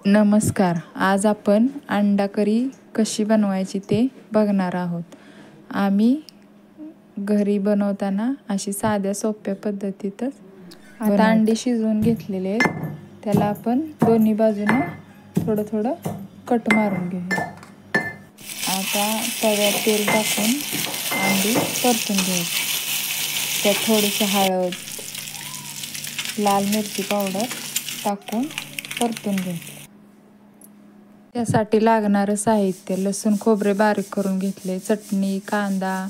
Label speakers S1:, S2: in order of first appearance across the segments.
S1: नमस्कार. आज आपण अंडा करी कशी बनवायची ते बघणार आहोत. आम्ही घरी बनवताना अशी साध्या सोप्या पद्धतीतच आता अंडी शिजवून घेतलेले आहेत. त्याला आपण दोन्ही बाजूने थोडं थोडं कट मारून घेऊया. आता तव्यात तेल टाकून अंडी परतून घ्यायची. त्यात थोडीशी हळद, लाल मिरची पावडर टाकून परतून घ्यायची. त्यासाठी लागणारं साहित्य: लसूण खोबरे बारीक करून घेतले, चटणी, कांदा,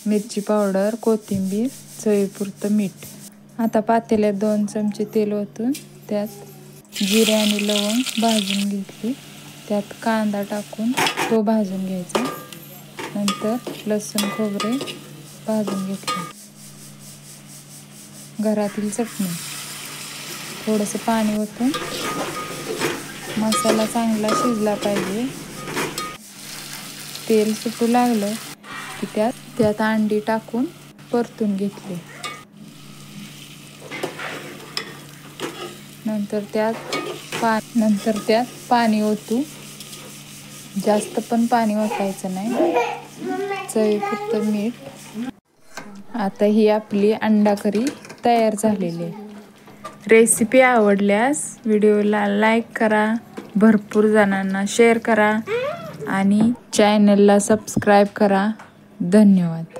S1: मिरची पावडर, कोथिंबीर, चवीपुरतं मीठ. आता पातेल्यात 2 चमचे तेल ओतून त्यात जिरे आणि लवंग भाजून घेतली. त्यात कांदा टाकून तो भाजून घ्यायचा. नंतर लसूण खोबरे भाजून घेतले. घरातील चटणी, थोडंसं पाणी ओतून मसाला चांगला शिजला पाहिजे. तेल सुटू लागलं की त्यात अंडी टाकून परतून घेतली. नंतर त्यात पाणी ओतू. जास्त पण पाणी ओतायचं नाही. चवीपुरतं मीठ. आता ही आपली अंडा करी तयार झालेली आहे. रेसिपी आवडल्यास व्हिडिओला लाईक करा, भरपूर जणांना शेअर करा आणि चॅनलला सबस्क्राईब करा. धन्यवाद.